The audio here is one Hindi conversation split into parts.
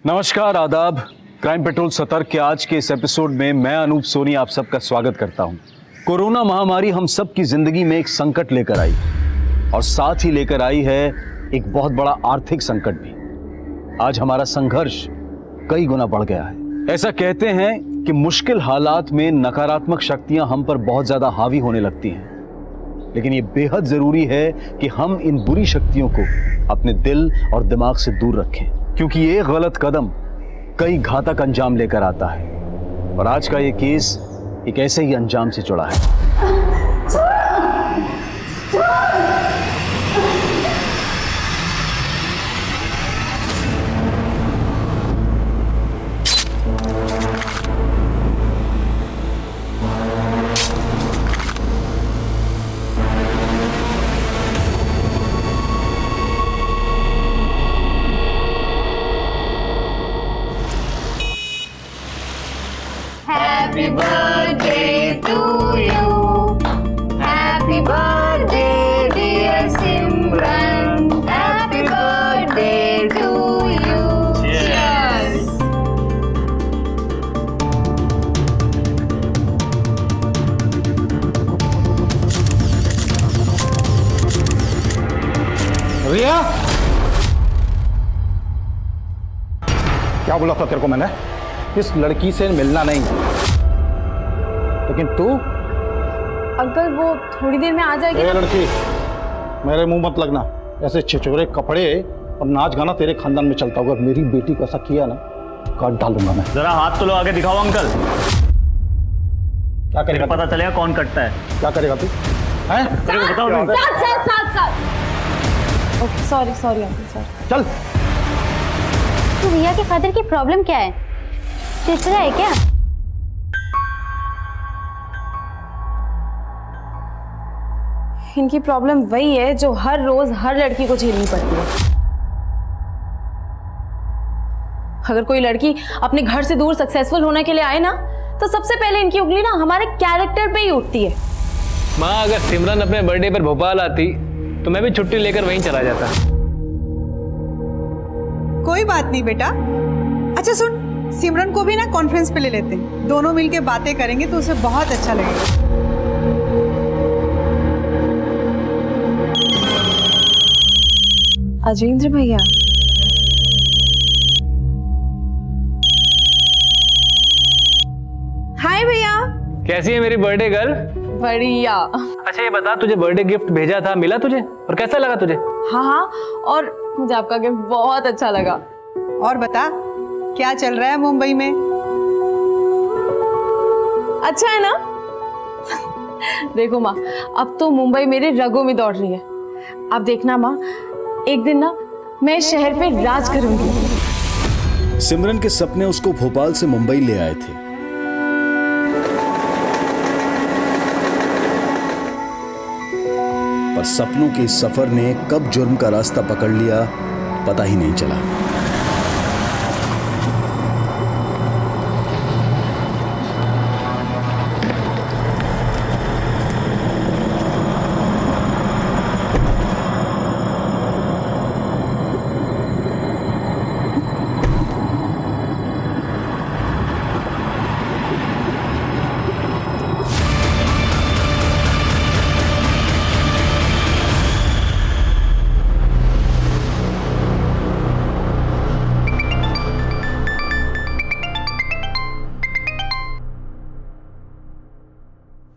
नमस्कार, आदाब। क्राइम पेट्रोल सतर्क के आज के इस एपिसोड में मैं अनूप सोनी आप सबका स्वागत करता हूं। कोरोना महामारी हम सब की जिंदगी में एक संकट लेकर आई और साथ ही लेकर आई है एक बहुत बड़ा आर्थिक संकट भी। आज हमारा संघर्ष कई गुना बढ़ गया है। ऐसा कहते हैं कि मुश्किल हालात में नकारात्मक शक्तियां हम पर बहुत ज्यादा हावी होने लगती हैं, लेकिन ये बेहद जरूरी है कि हम इन बुरी शक्तियों को अपने दिल और दिमाग से दूर रखें, क्योंकि ये गलत कदम कई घातक अंजाम लेकर आता है। और आज का ये केस एक ऐसे ही अंजाम से जुड़ा है। Happy birthday to you. Happy birthday, dear Simran. Happy birthday to you. Cheers. रिया, क्या बोला था तेरे को मैंने? इस लड़की से मिलना नहीं, लेकिन तू? अंकल वो थोड़ी देर में आ जाएगी। ए लड़की, मेरे मुंह मत लगना। ऐसे छिछोरे कपड़े और नाच गाना तेरे खानदान में चलता होगा। मेरी बेटी को ऐसा किया ना, काट डालूंगा मैं। जरा हाथ तो लो, आगे दिखाओ अंकल। क्या करेगा? पता चलेगा कौन कटता है। क्या करेगा तू? हैं? बताओ नहीं। Okay, sorry uncle, sorry. चल। तो रिया के फादर की प्रॉब्लम क्या है? चिड़चिड़ा है क्या? इनकी प्रॉब्लम वही है जो हर रोज हर लड़की को झेलनी पड़ती है। अगर कोई लड़की अपने घर से दूर सक्सेसफुल होने के लिए आए ना, तो सबसे पहले इनकी उंगली ना हमारे कैरेक्टर पे ही उठती है। माँ, अगर सिमरन अपने बर्थडे पर भोपाल आती तो मैं भी छुट्टी लेकर वहीं चला जाता। कोई बात नहीं बेटा। अच्छा सुन, सिमरन को भी ना कॉन्फ्रेंस पे ले लेते हैं, दोनों मिलके बातें करेंगे तो उसे बहुत अच्छा लगेगा। अजेंद्र भैया, हाय भैया। कैसी है मेरी बर्थडे गर्ल? बढ़िया। अच्छा ये बता, तुझे बर्थडे गिफ्ट भेजा था, मिला तुझे? और कैसा लगा तुझे? हाँ, और मुझे आपका गिफ्ट बहुत अच्छा लगा। और बता, क्या चल रहा है मुंबई में? अच्छा है ना? देखो माँ, अब तो मुंबई मेरे रगों में दौड़ रही है। अब देखना माँ, एक दिन ना मैं शहर पे राज करूंगी। सिमरन के सपने उसको भोपाल से मुंबई ले आए थे, पर सपनों के इस सफर ने कब जुर्म का रास्ता पकड़ लिया पता ही नहीं चला।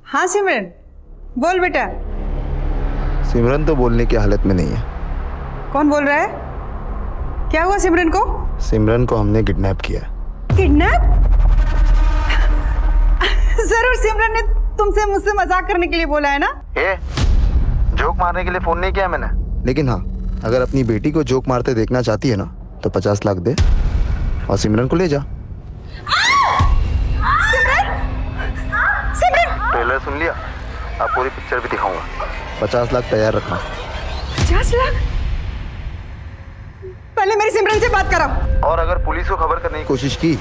हाँ सिमरन, बोल बेटा। सिमरन तो बोलने की हालत में नहीं है। कौन बोल रहा है? क्या हुआ सिमरन को? सिमरन को हमने किडनैप किया। किडनैप? जरूर सिमरन ने तुमसे मुझसे मजाक करने के लिए बोला है ना? जोक मारने के लिए फोन नहीं किया मैंने। लेकिन हाँ, अगर अपनी बेटी को जोक मारते देखना चाहती है ना, तो 50 लाख दे और सिमरन को ले जा। ट्रेलर सुन लिया? आप पूरी पिक्चर भी दिखाऊंगा। 50 लाख तैयार रखना। 50 लाख? पहले मेरी सिमरन से बात कराओ। और अगर पुलिस को खबर करने की कोशिश की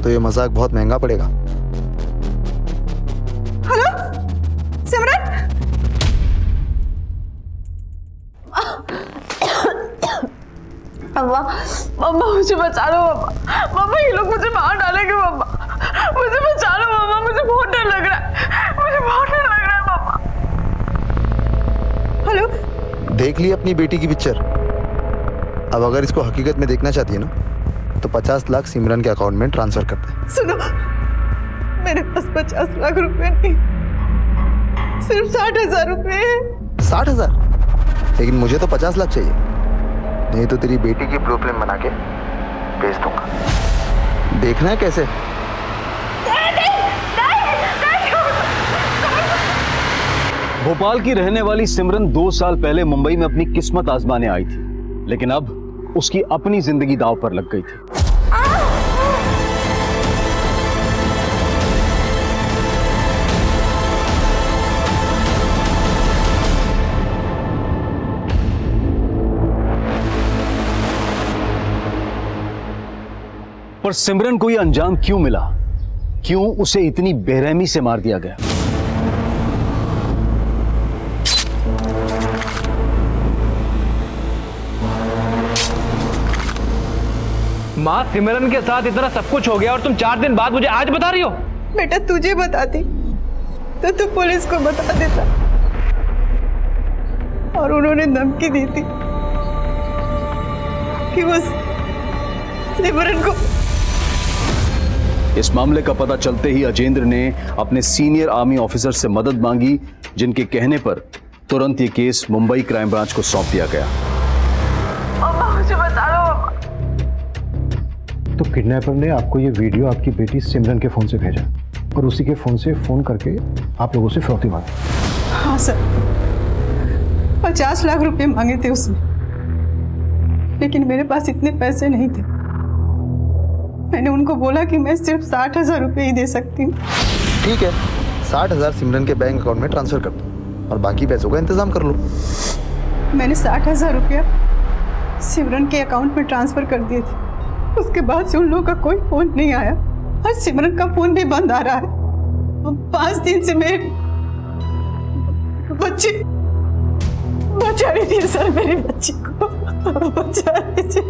तो ये मजाक बहुत महंगा पड़ेगा। हेलो सिमरन। अम्मा मम्मा मुझे बचा लो मम्मा, मम्मा ये लोग मुझे मार डालेंगे मम्मा, मुझे बचा लो मम्मा, मुझे बहुत डर लग रहा है, मुझे बहुत डर लग रहा है मम्मा। हेलो, देख ली अपनी बेटी की पिक्चर। अब अगर इसको हकीकत में देखना चाहती है ना तो 50 लाख सिमरन के अकाउंट में ट्रांसफर कर दे। सुनो, मेरे पास 50 लाख रुपए नहीं, सिर्फ 60,000 रुपए हैं। 60,000? लेकिन मुझे तो 50 लाख चाहिए, नहीं तो तेरी बेटी की ब्लूप्रिंट बना के भेज दूंगा। देखना है कैसे? भोपाल की रहने वाली सिमरन 2 साल पहले मुंबई में अपनी किस्मत आजमाने आई थी, लेकिन अब उसकी अपनी जिंदगी दांव पर लग गई थी। पर सिमरन को यह अंजाम क्यों मिला? क्यों उसे इतनी बेरहमी से मार दिया गया? माँ, सिमरन के साथ इतना सब कुछ हो गया और तुम 4 दिन बाद मुझे आज बता रही हो? बेटा तुझे बताती तो तू पुलिस को बता देता, और उन्होंने धमकी दी थी कि वो सिमरन को। इस मामले का पता चलते ही अजेंद्र ने अपने सीनियर आर्मी ऑफिसर से मदद मांगी, जिनके कहने पर तुरंत ये केस मुंबई क्राइम ब्रांच को सौंप दिया गया। मम्मा मुझे बचा लो मम्मा। तो किडनैपर ने आपको ये वीडियो आपकी बेटी सिमरन के फोन से भेजा और उसी के फोन से फोन करके आप लोगों से फिरौती मांगी। हाँ सर, 50 लाख रुपए मांगे थे उसने, लेकिन मेरे पास इतने पैसे नहीं थे। मैंने उनको बोला कि मैं सिर्फ 60,000 रुपए ही दे सकती हूँ। ठीक है, 60,000 सिमरन के बैंक अकाउंट में ट्रांसफर कर दो और बाकी पैसों का इंतजाम कर लो। मैंने 60,000 रुपया सिमरन के अकाउंट में ट्रांसफर कर दिए थे। उसके बाद से उन लोगों का कोई फोन नहीं आया और सिमरन का फोन भी बंद आ रहा है। 5 दिन से मेरे बच्चे बचा लीजिए सर, मेरे बच्चे को बचा लीजिए।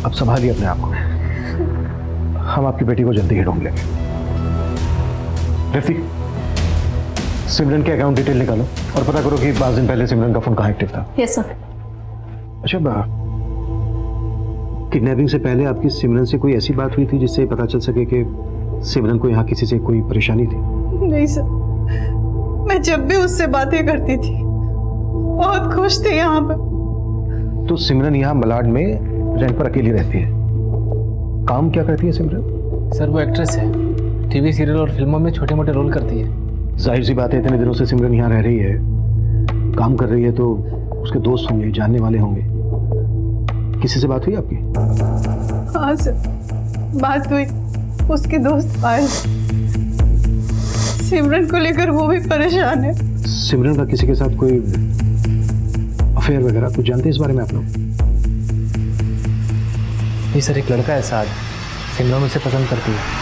अब संभालिए अपने आप को, हम आपकी बेटी को जल्दी ही ढूंढ लेंगे। ऋतिक, सिमरन के अकाउंट डिटेल निकालो और पता करो कि 5 दिन पहले सिमरन का फोन कहाँ एक्टिव था। Yes sir. अच्छा, किडनैपिंग से पहले आपकी सिमरन से कोई ऐसी बात हुई थी जिससे पता चल सके कि सिमरन को यहाँ किसी से कोई परेशानी थी? नहीं सर, मैं जब भी उससे बातें करती थी बहुत खुश थे यहाँ पर। तो सिमरन यहाँ मलाड में रेंट पर अकेली रहती है। काम क्या करती है सिमरन? सर वो एक्ट्रेस है, टीवी सीरियल और फिल्मों में छोटे मोटे रोल करती है। जाहिर सी बात है, इतने दिनों से सिमरन यहाँ रह रही है, काम कर रही है, तो उसके दोस्त होंगे, जानने वाले होंगे। किसी से बात हुई आपकी? हाँ सर, बात हुई। उसके दोस्त आए, सिमरन को लेकर वो भी परेशान है। सिमरन का किसी के साथ कोई अफेयर वगैरह कुछ जानते हैं इस बारे में आप लोग? नहीं सर, एक लड़का है साथ, सिमरन उसे पसंद करती है।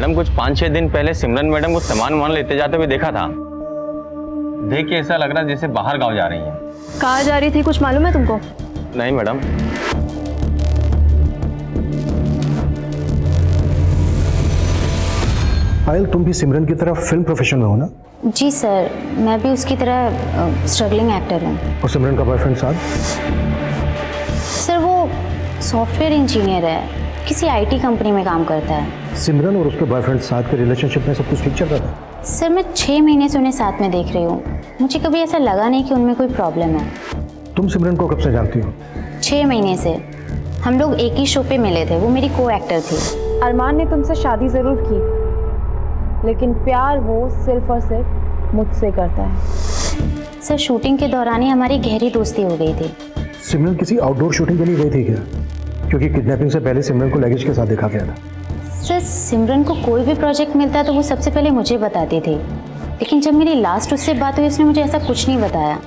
कुछ 5-6 दिन पहले सिमरन मैडम को सामान लेते जाते हुए देखा था। देख के ऐसा लग रहा जैसे बाहर गांव जा रही हैं। कहाँ जा रही थी, कुछ मालूम है तुमको? नहीं मैडम। पायल, तुम भी सिमरन की तरह फिल्म प्रोफेशन में हो ना? जी सर, मैं भी उसकी तरह स्ट्रगलिंग एक्टर हूँ। और सिमरन का बॉयफ्रेंड साथ? सर वो सॉफ्टवेयर इंजीनियर है, किसी आईटी कंपनी में काम करता है। सिमरन और उसके बॉयफ्रेंड साथ के रिलेशनशिप में सब कुछ ठीक चल रहा था? सर मैं 6 महीने से उन्हें साथ में देख रही हूँ, मुझे कभी ऐसा लगा नहीं कि उनमें कोई प्रॉब्लम है। तुम सिमरन को कब से जानती हो? 6 महीने से। हम लोग एक ही शो पे मिले थे, वो मेरी को एक्टर थी। अरमान ने तुमसे शादी जरूर की, लेकिन प्यार वो सिर्फ और सिर्फ मुझसे करता है। सर शूटिंग के दौरान ही हमारी गहरी दोस्ती हो गई थी। सिमरन किसी आउटडोर शूटिंग के लिए गई थी क्या? क्योंकि किडनैपिंग से पहले सिमरन को लगेज के साथ देखा गया था। सर सिमरन को कोई भी प्रोजेक्ट मिलता तो वो सबसे पहले मुझे बताती थी, लेकिन जब मेरी लास्ट उससे बात हुई उसने मुझे ऐसा कुछ नहीं बताया।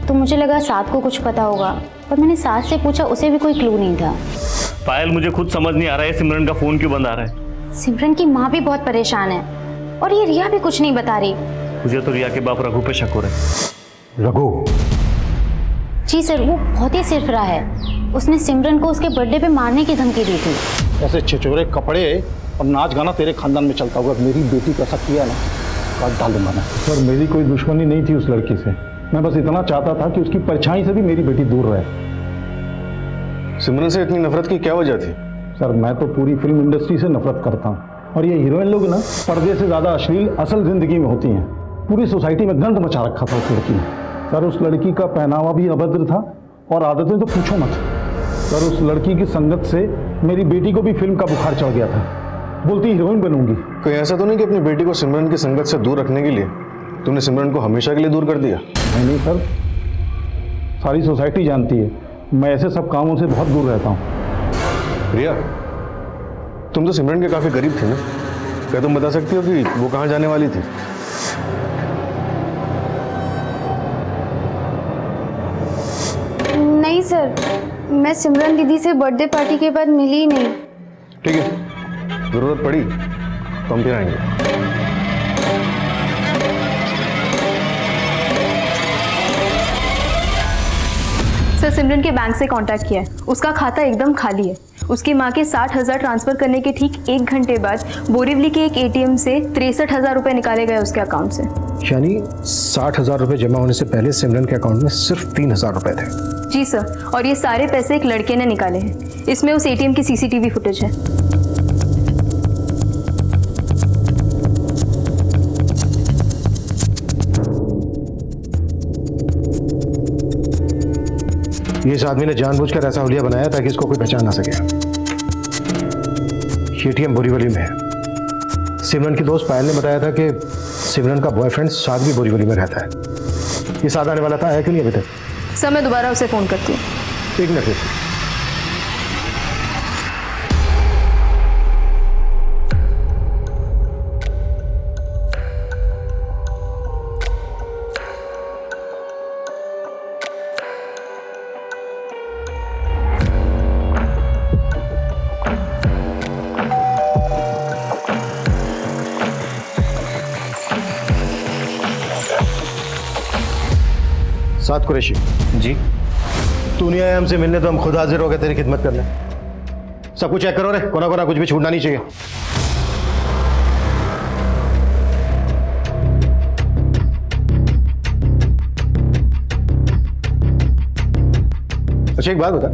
तो मुझे लगा साथ को कुछ पता होगा, पर मैंने साथ से पूछा, उसे भी कोई क्लू नहीं था। पायल, मुझे खुद समझ नहीं आ रहा है सिमरन का फोन क्यों बंद आ रहा है। सिमरन की माँ भी बहुत परेशान है और ये रिया भी कुछ नहीं बता रही। मुझे तो रिया के बाप रघु पे शक हो रहा है। रघु? जी सर, वो बहुत ही सिरफिरा है। उसने सिमरन को उसके बर्थडे पे मारने की धमकी दी थी। ऐसे छिछोरे कपड़े और नाच गाना तेरे खानदान में चलता होगा। मेरी बेटी को ऐसा किया ना, काट डालूंगा मैं। सर मेरी कोई दुश्मनी नहीं थी उस लड़की से, मैं बस इतना चाहता था कि उसकी परछाई से भी मेरी बेटी दूर रहे। सिमरन से इतनी नफरत की क्या वजह थी? सर मैं तो पूरी फिल्म इंडस्ट्री से नफरत करता हूँ, और ये हीरोइन लोग ना पर्दे से ज़्यादा अश्लील असल जिंदगी में होती हैं। पूरी सोसाइटी में गंद मचा रखा था उस लड़की ने। सर उस लड़की का पहनावा भी अभद्र था और आदतें तो पूछो मत। सर उस लड़की की संगत से मेरी बेटी को भी फिल्म का बुखार चढ़ गया था, बोलती हीरोइन बनूंगी। कोई ऐसा तो नहीं कि अपनी बेटी को सिमरन की संगत से दूर रखने के लिए तुमने सिमरन को हमेशा के लिए दूर कर दिया? नहीं सर, सारी सोसाइटी जानती है मैं ऐसे सब कामों से बहुत दूर रहता हूँ। रिया, तुम तो सिमरन के काफी करीब थे ना, क्या तुम बता सकती हो कि वो कहाँ जाने वाली थी? नहीं सर, मैं सिमरन दीदी से बर्थडे पार्टी के बाद मिली ही नहीं। ठीक है, जरूरत पड़ी तो हम फिर आएंगे। सर सिमरन के बैंक से कांटेक्ट किया है, उसका खाता एकदम खाली है। उसकी माँ के 60,000 ट्रांसफर करने के ठीक 1 घंटे बाद बोरीवली के एक एटीएम से 63,000 रुपए निकाले गए उसके अकाउंट से। यानी 60,000 रुपए जमा होने से पहले सिमरन के अकाउंट में सिर्फ 3,000 रुपए थे। जी सर, और ये सारे पैसे एक लड़के ने निकाले हैं। इसमें उस एटीएम की सीसीटीवी फुटेज है। ये इस आदमी ने जानबूझकर ऐसा हुलिया बनाया ताकि इसको कोई पहचान ना सके। एटीएम बोरीवली में है। सिमरन की दोस्त पायल ने बताया था कि सिमरन का बॉयफ्रेंड साथ भी बोरीवली में रहता है। ये साथ आने वाला था, है कि नहीं अभी तक? सर मैं दोबारा उसे फोन करती हूँ। 1 मिनट। साथ कुरैशी जी। तू नहीं आया हमसे मिलने तो हम खुद हाजिर हो गए तेरी खिदमत करने। सब कुछ चेक करो रे, कोना कोना कुछ भी छूटना नहीं चाहिए। अच्छा एक बात बता,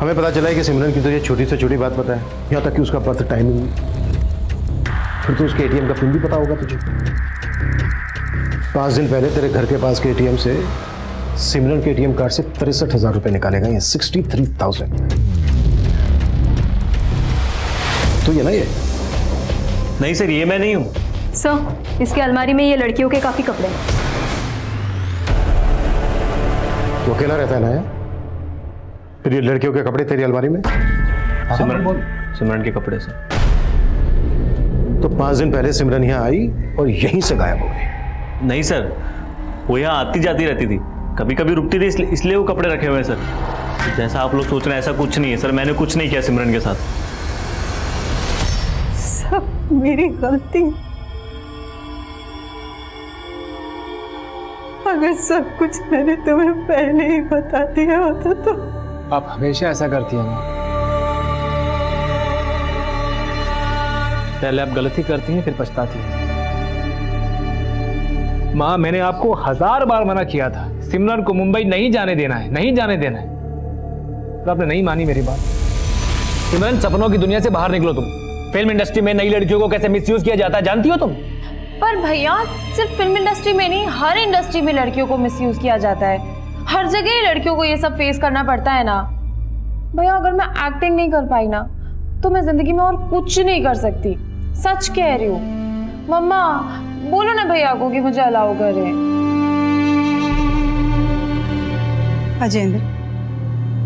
हमें पता चला है कि सिमरन की तो ये छोटी से छोटी बात पता है, यहाँ तक कि उसका बर्थ टाइमिंग, फिर तो उसके एटीएम का पिन भी पता होगा तुझे। 5 दिन पहले तेरे घर के पास के एटीएम से सिमरन के एटीएम कार्ड से 63,000 रुपए निकाले गए, 63,000। तो ये ना ये नहीं सर, ये मैं नहीं हूँ। सर इसकी अलमारी में ये लड़कियों के काफी कपड़े हैं। तो अकेला रहता है ना यार? फिर ये लड़कियों के कपड़े तेरी अलमारी में? सिमरन के कपड़े से। तो 5 दिन पहले सिमरन यहाँ आई और यहीं से गायब हो गई। नहीं सर, वो यहाँ आती जाती रहती थी, कभी कभी रुकती थी, इसलिए वो कपड़े रखे हुए हैं सर। जैसा आप लोग सोच रहे हैं ऐसा कुछ नहीं है सर, मैंने कुछ नहीं किया सिमरन के साथ। सब मेरी गलती। अगर सब कुछ मैंने तुम्हें पहले ही बता दिया होता तो। आप हमेशा ऐसा करती हैं माँ। पहले आप गलती करती हैं फिर पछताती हैं। माँ मैंने आपको 1000 बार मना किया था, सिमरन को मुंबई नहीं जाने देना है, नहीं जाने देना है, तो आपने नहीं मानी मेरी बात। सिमरन सपनों की दुनिया से बाहर निकलो तुम। फिल्म इंडस्ट्री में नई लड़कियों को कैसे मिसयूज किया जाता है जानती हो तुम? पर भैया सिर्फ फिल्म इंडस्ट्री में नहीं, हर इंडस्ट्री में लड़कियों को मिसयूज किया जाता है। हर जगह ही लड़कियों को ये सब फेस करना पड़ता है ना। भैया अगर मैं एक्टिंग नहीं कर पाई ना तो मैं जिंदगी में और कुछ नहीं कर सकती। सच कह रही हूँ। मम्मा बोलो ना भैया को कि मुझे अलाउ करे। अजेंद्र,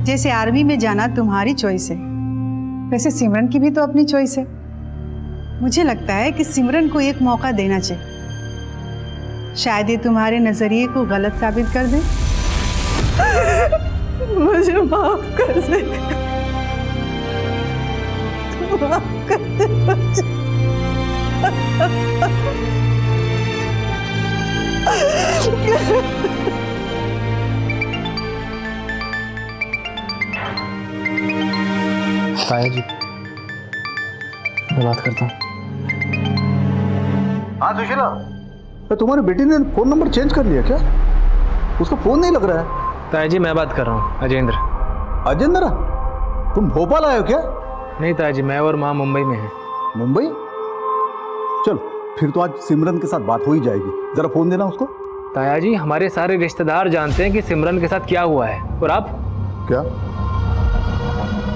जैसे आर्मी में जाना तुम्हारी चॉइस है, वैसे सिमरन की भी तो अपनी चॉइस है। मुझे लगता है कि सिमरन को एक मौका देना चाहिए, शायद ये तुम्हारे नजरिए को गलत साबित कर दे। मुझे माफ कर दे, माफ कर दे मुझे। ताया जी, मैं बात करता हूँ। हाँ सुशीला, तुम्हारी बेटी ने फोन नंबर चेंज कर लिया क्या? उसका फोन नहीं लग रहा है। ताया जी, मैं बात कर रहा हूँ, अजेंद्र। अजेंद्र, तुम भोपाल आए हो क्या? नहीं ताया जी, मैं और माँ मुंबई में हैं। मुंबई? चलो फिर तो आज सिमरन के साथ बात हो ही जाएगी। जरा फोन देना उसको। ताया जी, हमारे सारे रिश्तेदार जानते हैं कि सिमरन के साथ क्या हुआ है, और आप? क्या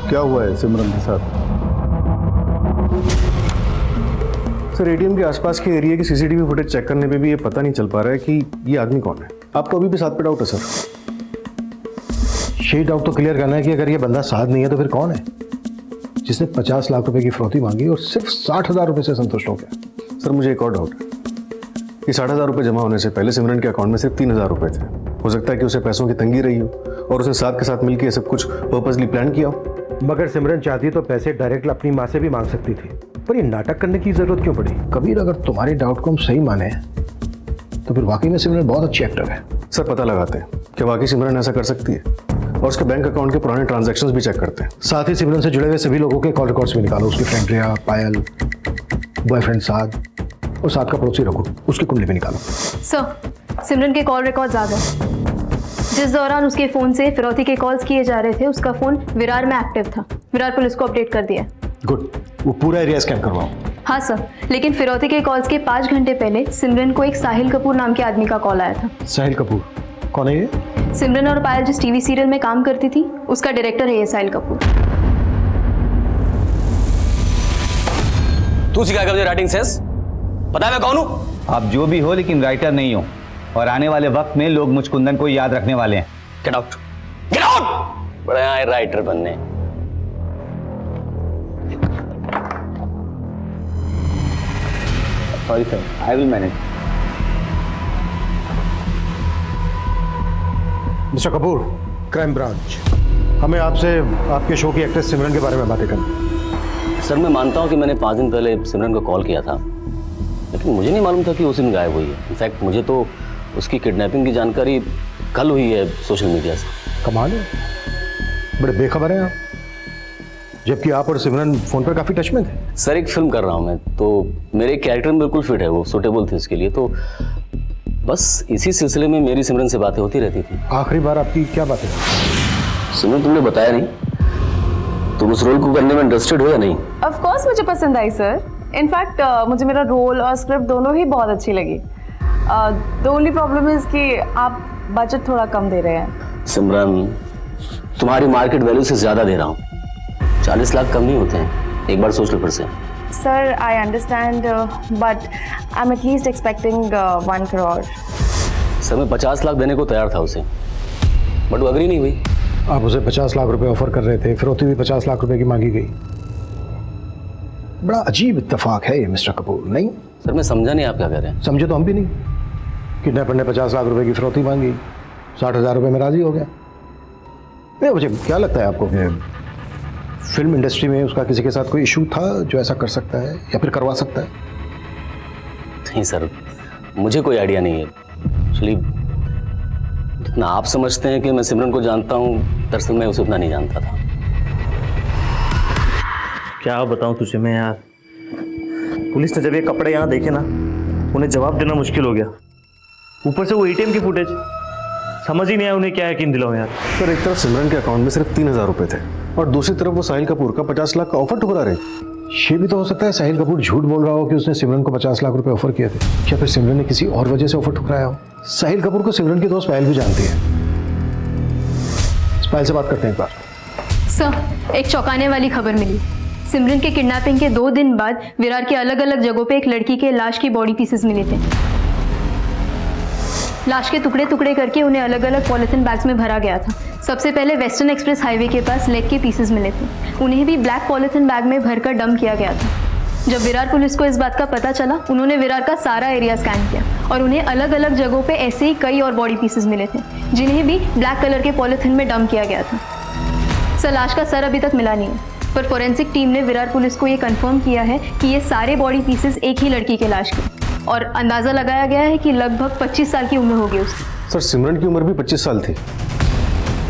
क्या हुआ है सिमरन के साथ? सर, एटीएम के आसपास के एरिया की सीसीटीवी फुटेज चेक करने पे भी ये पता नहीं चल पा रहा है कि ये आदमी कौन है। आपको अभी भी साथ पे डाउट है सर? यही डाउट तो क्लियर करना है कि अगर ये बंदा साथ नहीं है तो फिर कौन है जिसने 50 लाख रुपए की फिरौती मांगी और सिर्फ 60,000 रुपए से संतुष्ट हो गया? सर, मुझे एक और डाउट है कि 60,000 रुपये जमा होने से पहले सिमरन के अकाउंट में सिर्फ 3,000 रुपये थे। हो सकता है कि उसे पैसों की तंगी रही हो और उसने साथ के साथ मिलकर ये सब कुछ पर्पसली प्लान किया हो। मगर सिमरन चाहती तो पैसे डायरेक्ट अपनी माँ से भी मांग सकती थी, पर ये नाटक करने की जरूरत क्यों पड़ी? कबीर, अगर तुम्हारे डाउट को हम सही माने तो फिर वाकई में सिमरन बहुत अच्छी एक्टर है। सर, पता लगाते हैं कि वाकई सिमरन ऐसा कर सकती है और उसके बैंक अकाउंट के पुराने ट्रांजैक्शंस भी चेक करते हैं। साथ ही सिमरन से जुड़े हुए सभी लोगों के कॉल रिकॉर्ड्स भी निकालो। उसकी फ्रेंड रिया, पायल, बॉयफ्रेंड साद और साथ का पड़ोसी रघु, उसकी कुंडली भी निकालो। सर, सिमरन के कॉल रिकॉर्ड्स आ गए। जिस दौरान उसके फ़ोन से फिरौती के कॉल्स किए जा रहे थे, उसका फ़ोन विरार में एक्टिव था। विरार पुलिस को अपडेट कर दिया। गुड, वो पूरा एरिया स्कैन करवाओ। हाँ सर, लेकिन फिरौती के कॉल्स के 5 घंटे पहले सिमरन को एक साहिल कपूर नाम के आदमी का कॉल आया था। साहिल कपूर कौन है ये? सिमरन और पायल जिस टीवी सीरियल में काम करती थी, उसका डायरेक्टर है ये साहिल कपूर। तू सिखा कर मुझे राइटिंग सेंस? पता है मैं कौन हूँ? आप जो भी हो, लेकिन राइटर नहीं हो, और आने वाले वक्त में लोग मुझ कुंदन को याद रखने वाले हैं। Get out, get out! बड़े आए राइटर बनने। Sorry sir, I will manage. Mister Kapoor, crime branch, हमें आपसे आपके शो की एक्ट्रेस सिमरन के बारे में बातें करनी। सर, मैं मानता हूँ कि मैंने 5 दिन पहले सिमरन को कॉल किया था, लेकिन मुझे नहीं मालूम था कि उस दिन गायब हुई है। इनफैक्ट मुझे तो उसकी किडनैपिंग की जानकारी कल हुई है सोशल मीडिया से। कमाल है, बड़े बेखबर हैं आप, जबकि आप और सिमरन फोन पर काफी टच में थे। सर, एक फिल्म कर रहा हूँ मैं, तो मेरे कैरेक्टर में बिल्कुल फिट है, वो सूटेबल थी उसके लिए, तो बस इसी सिलसिले में मेरी सिमरन से बातें होती रहती थी। आखिरी बार आपकी क्या बातें? सिमरन, तुमने बताया नहीं, तुम उस रोल को करने में इंटरेस्टेड हो या नहीं? ऑफ कोर्स मुझे पसंद आई सर। इनफैक्ट मुझे मेरा रोल और स्क्रिप्ट दोनों ही बहुत अच्छी लगी। द ओनली प्रॉब्लम इज कि आप बजट थोड़ा कम दे रहे हैं। सिमरन, तुम्हारी मार्केट वैल्यू से ज्यादा दे रहा हूँ। 40 लाख कम नहीं होते हैं, एक बार सोच लो फिर से। Sir, I understand, but I am at least expecting 1 crore. Sir, मैं 50 लाख देने को तैयार था उसे, बट वो अग्री नहीं हुई। आप उसे 50 लाख रुपए ऑफर कर रहे थे, फिरौती भी 50 लाख रुपए की मांगी गई। बड़ा अजीब इत्तेफाक है ये मिस्टर कपूर, नहीं? सर, मैं समझा नहीं आप क्या कह रहे हैं। समझे तो हम भी नहीं। किडनैपर ने 50 लाख रुपए की फिरौती मांगी, 60,000 रुपए में राजी हो गया। नहीं, मुझे क्या लगता है आपको कि फिल्म इंडस्ट्री में उसका किसी के साथ कोई इशू था जो ऐसा कर सकता है या फिर करवा सकता है? नहीं सर, मुझे कोई आइडिया नहीं है। एक्चुअली जितना आप समझते हैं कि मैं सिमरन को जानता हूँ, दरअसल मैं उसे उतना नहीं जानता था। क्या बताऊं तुझे मैं यार, पुलिस ने जब ये कपड़े यहाँ देखे ना, उन्हें जवाब देना मुश्किल हो गया। ऊपर से वो एटीएम की फुटेज, समझ ही नहीं आया उन्हें क्या यकीन दिलाऊं यार। सर, एक तरफ सिमरन के अकाउंट में सिर्फ 3,000 रुपये थे और दूसरी तरफ वो साहिल कपूर का 50 लाख का ऑफर ठुकरा रहे। ये भी तो हो सकता है साहिल कपूर झूठ बोल रहा हो कि उसने सिमरन को 50 लाख रुपए ऑफर किए थे, या फिर सिमरन ने किसी और वजह से ऑफर ठुकराया हो। साहिल कपूर को सिमरन की दोस्त पायल भी जानती है। पायल से बात करते हैं एक बार। सर, एक चौंकाने वाली खबर मिली। सिमरन के किडनैपिंग के 2 दिन बाद विरार के अलग अलग जगहों पे एक लड़की के लाश की बॉडी पीसेस मिले थे। लाश के टुकड़े टुकड़े करके उन्हें अलग अलग पॉलिथीन बैग्स में भरा गया था। सबसे पहले वेस्टर्न एक्सप्रेस हाईवे के पास लेग के पीसेस मिले थे, उन्हें भी ब्लैक पॉलिथीन बैग में भरकर डंप किया गया था। जब विरार पुलिस को इस बात का पता चला, उन्होंने विरार का सारा एरिया स्कैन किया और उन्हें अलग अलग जगहों पे ऐसे ही कई और बॉडी पीसेस मिले थे, जिन्हें भी ब्लैक कलर के पॉलिथीन में डंप किया गया था। सर, लाश का सर अभी तक मिला नहीं है, पर फोरेंसिक टीम ने विरार पुलिस को ये कंफर्म किया है कि ये सारे बॉडी पीसेस एक ही लड़की के लाश के, और अंदाजा लगाया गया है कि लगभग 25 साल की उम्र होगी उसकी। सर, सिमरन की उम्र भी 25 साल थी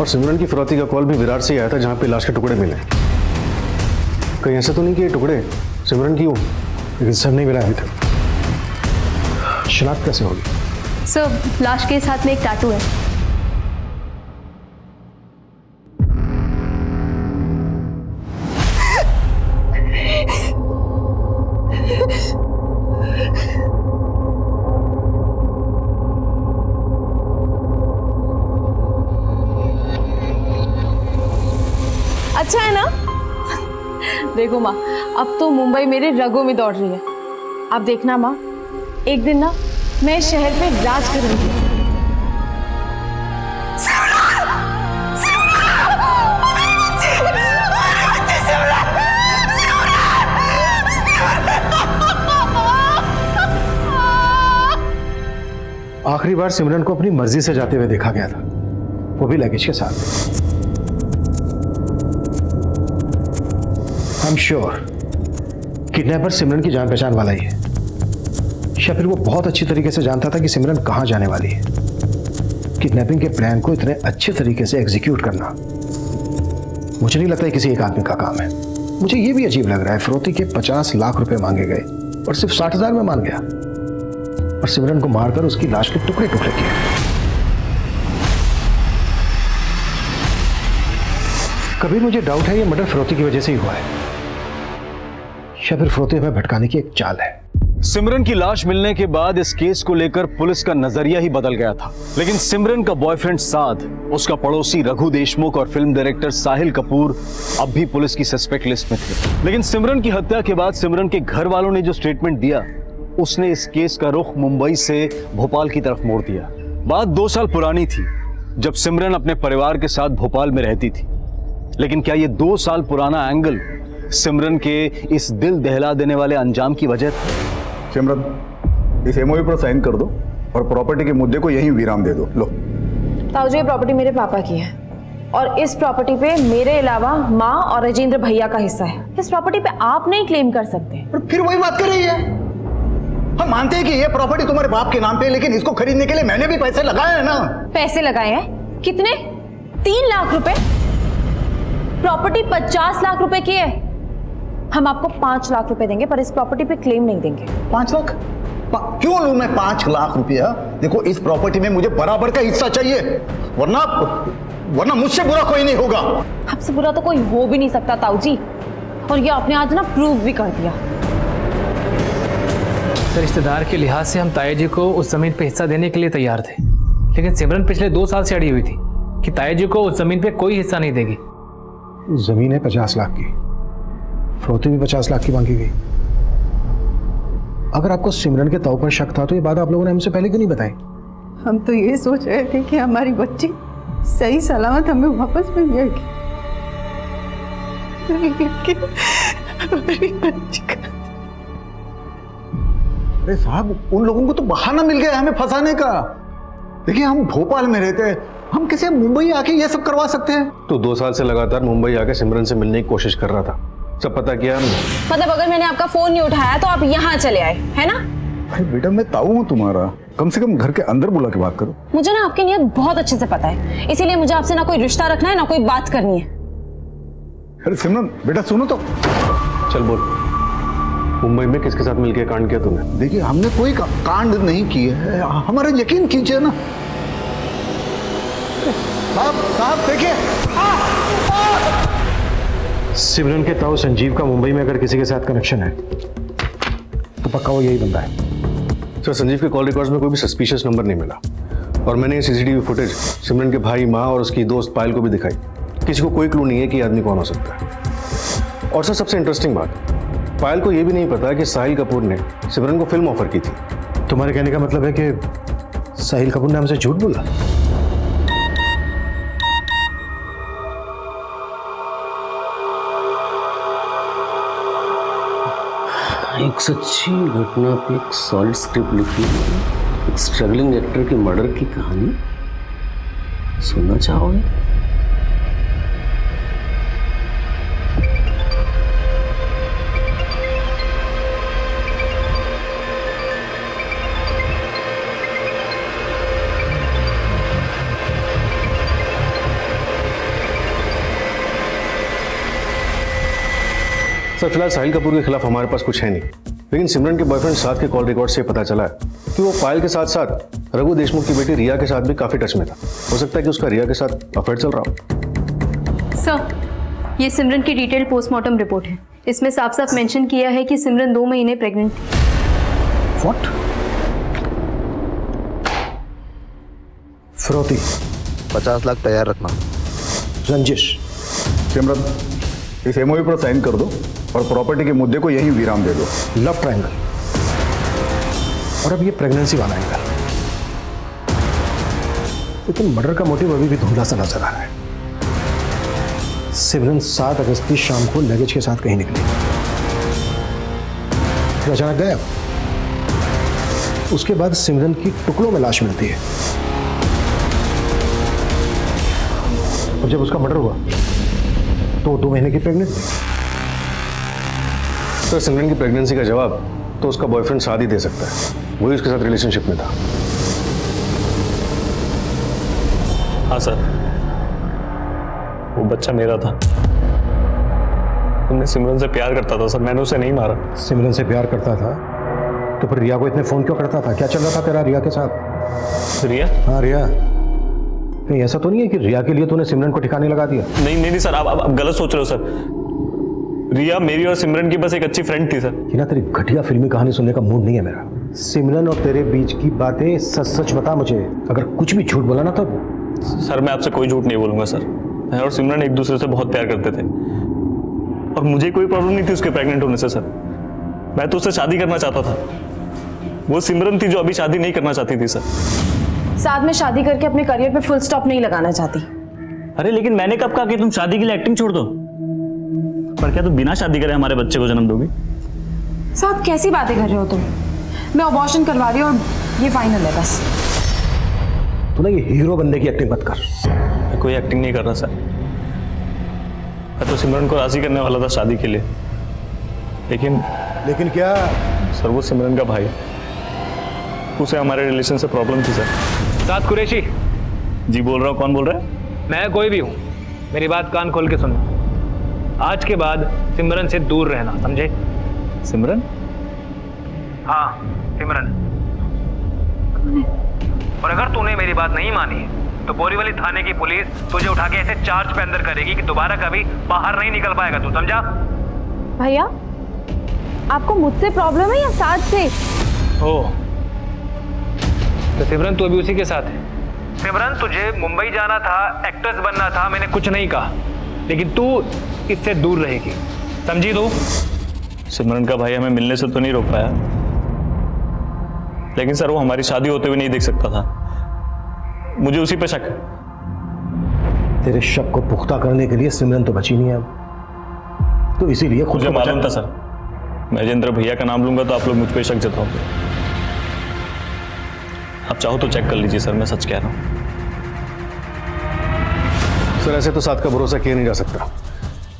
और सिमरन की फिरौती का कॉल भी विरार से ही आया था, जहाँ पे लाश के टुकड़े मिले। कहीं ऐसा तो नहीं कि ये टुकड़े सिमरन की हो? लेकिन सर नहीं मिला अभी तक। शनाख्त कैसे होगी? सर, लाश के साथ में एक टैटू है। अच्छा है ना? देखो माँ, अब तो मुंबई मेरे रगों में दौड़ रही है। अब देखना माँ, एक दिन ना मैं इस शहर पे राज करूंगी। आखिरी बार सिमरन को अपनी मर्जी से जाते हुए देखा गया था, वो भी लगेज के साथ। आई एम श्योर किडनैपर सिमरन की जान पहचान वाला ही है, या फिर वो बहुत अच्छी तरीके से जानता था कि सिमरन कहां जाने वाली है। किडनैपिंग के प्लान को इतने अच्छे तरीके से एग्जीक्यूट करना मुझे नहीं लगता है किसी एक आदमी का काम है। मुझे ये भी अजीब लग रहा है, फिरौती के 50 लाख रुपए मांगे गए और सिर्फ 60,000 में मान गया, और सिमरन को मारकर उसकी लाश के टुकड़े टुकड़े किए। कभी मुझे डाउट है ये मर्डर फिरौती की वजह से ही हुआ है, या फिर फिरौती हमें भटकाने की एक चाल है। सिमरन की लाश मिलने के बाद इस केस को लेकर पुलिस का नजरिया ही बदल गया था, लेकिन सिमरन का बॉयफ्रेंड साध, उसका पड़ोसी रघु देशमुख और फिल्म डायरेक्टर साहिल कपूर अब भी पुलिस की सस्पेक्ट लिस्ट में थे। लेकिन सिमरन की हत्या के बाद सिमरन के घर वालों ने जो स्टेटमेंट दिया, उसने इस केस का रुख मुंबई से भोपाल की तरफ मोड़ दिया। बात 2 साल पुरानी थी, जब सिमरन अपने परिवार के साथ भोपाल में रहती थी। लेकिन क्या ये 2 साल पुराना एंगल सिमरन के इस दिल दहला देने वाले अंजाम की वजह था? सिमरन, इस एमओयू पर साइन कर दो और प्रॉपर्टी के मुद्दे को यहीं विराम दे दो। लो। ताऊ जी, ये प्रॉपर्टी मेरे पापा की है और इस प्रॉपर्टी पे मेरे अलावा माँ और राजेंद्र भैया का हिस्सा है। इस प्रॉपर्टी पे आप नहीं क्लेम कर सकते। और फिर वही बात कर रही है। हम मानते हैं कि ये प्रॉपर्टी तुम्हारे बाप के नाम पे है, लेकिन इसको खरीदने के लिए मैंने भी पैसे लगाए हैं ना। पैसे लगाए हैं? कितने? 3 लाख रुपए। प्रॉपर्टी 50 लाख रुपए की है। हम आपको 5 लाख रुपए देंगे, पर इस प्रॉपर्टी पे क्लेम नहीं देंगे। 5 लाख? क्यों लूं मैं 5 लाख रुपया? देखो, इस प्रॉपर्टी में मुझे बराबर का हिस्सा चाहिए, वरना मुझसे बुरा कोई नहीं होगा। आपसे बुरा तो कोई हो भी नहीं सकता ताऊ जी, और ये आपने आज ना प्रूव भी कर दिया। सर, रिश्तेदार के लिहाज से हम ताया जी को उस जमीन पे हिस्सा देने के लिए तैयार थे, लेकिन सिमरन पिछले 2 साल से अड़ी हुई थी कि ताया जी को उस जमीन पे कोई हिस्सा नहीं देगी। जमीन है 50 लाख की, फिरौती भी 50 लाख की मांगी गई। अगर आपको सिमरन के तौर पर शक था तो ये बात आप लोगों ने हमसे पहले क्यों नहीं बताई? हम तो ये सोच रहे थे कि हमारी बच्ची सही सलामत हमें वापस मिल जाएगी, लेकिन हमारी बच्ची का... अरे साहब, उन लोगों को तो बहाना मिल गया हमें फंसाने का। देखिए, हम भोपाल में रहते हैं, हम कैसे मुंबई आके ये सब करवा सकते हैं? तो 2 साल से लगातार मुंबई आके सिमरन से मिलने की कोशिश कर रहा था, सब पता किया हमने। मतलब अगर मैंने आपका फोन नहीं उठाया तो आप यहाँ चले आए, है ना? भाई बेटा, मैं ताऊ हूँ तुम्हारा, कम से कम घर के अंदर बुला के बात करो। मुझे ना आपकी नीयत बहुत अच्छे से पता है, इसीलिए मुझे आपसे ना कोई रिश्ता रखना है ना कोई बात करनी है। अरे सिमरन बेटा, सुनो तो। चल बोल, मुंबई में किसके साथ मिलकर कांड किया तूने? देखिए, हमने कोई कांड नहीं किया है, हमारा यकीन कीजिए ना। साहब देखिए, सिमरन के ताऊ संजीव का मुंबई में अगर किसी के साथ कनेक्शन है तो पक्का वो यही बंदा है। सर, संजीव के कॉल रिकॉर्ड्स में कोई भी सस्पिशियस नंबर नहीं मिला, और मैंने ये सीसीटीवी फुटेज सिमरन के भाई, माँ और उसकी दोस्त पायल को भी दिखाई। किसी को कोई क्लू नहीं है कि ये आदमी कौन हो सकता है। और सर सबसे इंटरेस्टिंग बात, पायल को यह भी नहीं पता कि साहिल कपूर ने सिमरन को फिल्म ऑफर की थी। तुम्हारे कहने का मतलब है कि साहिल कपूर ने हमसे झूठ बोला? एक सच्ची घटना पे एक सॉलिड स्क्रिप्ट लिखी है, एक स्ट्रगलिंग एक्टर के मर्डर की कहानी। सुनना चाहोगे? सर फिलहाल साहिल कपूर के खिलाफ हमारे पास कुछ है नहीं, लेकिन सिमरन के बॉयफ्रेंड साथ के कॉल रिकॉर्ड से पता चला है कि वो पायल के साथ साथ रघु देशमुख की बेटी रिया के साथ भी काफी टच में था। हो सकता है कि उसका रिया के साथ अफेयर चल रहा हो। सर, ये सिमरन की डिटेल पोस्टमार्टम रिपोर्ट है। इसमें साफ साफ मेंशन किया है कि सिमरन 2 महीने प्रेग्नेंट थी। व्हाट? फिरौती 50 लाख तैयार रखना। रंजिश, सिमरन, इस एमओयू पर साइन कर दो और प्रॉपर्टी के मुद्दे को यहीं विराम दे दो। लव ट्रायंगल, और अब ये प्रेगनेंसी वाला एंगल। लेकिन मर्डर का मोटिव अभी भी धुंधला सा नजर आ रहा है। सिमरन 7 अगस्त की शाम को लगेज के साथ कहीं निकली, फिर अचानक गायब। उसके बाद सिमरन की टुकड़ों में लाश मिलती है, और जब उसका मर्डर हुआ तो 2 महीने की प्रेग्नेंट थी। सर सिमरन की प्रेगनेंसी का जवाब तो उसका बॉयफ्रेंड साथ ही दे सकता है, वही उसके साथ रिलेशनशिप में था। हाँ सर, वो बच्चा मेरा था। मैं सिमरन से प्यार करता था सर, मैंने उसे नहीं मारा। सिमरन से प्यार करता था तो फिर रिया को इतने फोन क्यों करता था? क्या चल रहा था तेरा रिया के साथ? रिया? हाँ रिया। कहीं ऐसा तो नहीं है कि रिया के लिए तूने सिमरन को ठिकाने लगा दिया? नहीं सर, आप गलत सोच रहे हो सर। रिया मेरी और सिमरन की बस एक अच्छी फ्रेंड थी सर। कि ना तेरी घटिया फिल्मी कहानी सुनने का मूड नहीं है मेरा। सिमरन और तेरे बीच की बातें सच सच बता मुझे। अगर कुछ भी झूठ बोला ना तो। सर मैं आपसे कोई झूठ नहीं बोलूंगा सर। मैं और सिमरन एक दूसरे से बहुत प्यार करते थे और मुझे कोई प्रॉब्लम नहीं थी उसके प्रेग्नेंट होने से सर। मैं तो उससे शादी करना चाहता था। वो सिमरन थी जो अभी शादी नहीं करना चाहती थी सर। साथ में शादी करके अपने करियर पे फुल स्टॉप नहीं लगाना चाहती। अरे लेकिन मैंने कब कहा कि तुम शादी के लिए एक्टिंग छोड़ दो? पर क्या तुम बिना शादी करे हमारे बच्चे को जन्म दोगी? साथ कैसी बातें कर रहे हो तुम? मैं अबॉर्शन करवा रही हूँ और ये फाइनल है बस। तू ना ये हीरो बनने की एक्टिंग मत कर। मैं कोई एक्टिंग नहीं कर रहा सर। मैं तो सिमरन को राजी करने वाला था शादी के लिए, लेकिन क्या? सर वो सिमरन का भाई, उसे हमारे रिलेशन से प्रॉब्लम थी सर। साथ कुरैशी जी बोल रहा हूँ। कौन बोल रहा है? मैं कोई भी हूँ, मेरी बात कान खोल के सुनो। आज के बाद सिमरन से दूर रहना, समझे? सिमरन? हाँ सिमरन। और अगर तूने मेरी बात नहीं मानी तो बोरीवली थाने की पुलिस तुझे उठा के ऐसे चार्ज पे अंदर करेगी कि दोबारा कभी बाहर नहीं निकल पाएगा तू, समझा? भैया आपको मुझसे प्रॉब्लम है या साथ से? हो तो सिमरन तू अभी उसी के साथ है। सिमरन तुझे मुंबई जाना था, एक्ट्रेस बनना था, मैंने कुछ नहीं कहा, लेकिन तू इससे दूर रहेगी, समझी तू? सिमरन का भाई हमें मिलने से तो नहीं रोक पाया, लेकिन सर वो हमारी शादी होते हुए नहीं देख सकता था। मुझे उसी पे शक है। तेरे शक को पुख्ता करने के लिए सिमरन तो बची नहीं है अब, तो इसीलिए खुद मुझे को मालूम था सर, महेंद्र भैया का नाम लूंगा तो आप लोग मुझ पे शक जताओगे। आप चाहो तो चेक कर लीजिए सर, मैं सच कह रहा हूँ। सर ऐसे तो साथ का भरोसा किया नहीं जा सकता,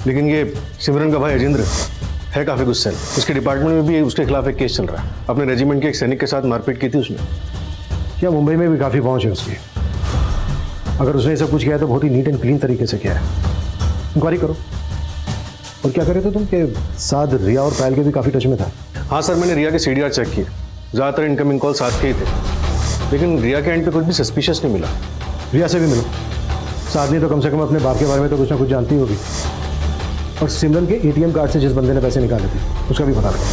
लेकिन ये सिमरन का भाई अजेंद्र है काफी गुस्से में। उसके डिपार्टमेंट में भी उसके खिलाफ एक केस चल रहा है। अपने रेजिमेंट के एक सैनिक के साथ मारपीट की थी उसने। क्या मुंबई में भी काफी पहुंच है उसकी? अगर उसने सब कुछ किया तो बहुत ही नीट एंड क्लीन तरीके से किया है। इंक्वायरी करो। और क्या कर रहे थे तुम कि साथ रिया और पायल के भी काफी टच में था? हाँ सर, मैंने रिया के सीडीआर चेक किए, ज्यादातर इनकमिंग कॉल साथ के ही थे, लेकिन रिया के एंड पे कुछ भी सस्पिशियस नहीं मिला। रिया से भी मिलो, साथ नहीं तो कम से कम अपने बाप के बारे में तो कुछ ना कुछ जानती होगी। और सिमरन के एटीएम कार्ड से जिस बंदे ने पैसे निकाले थे उसका भी पता लगा।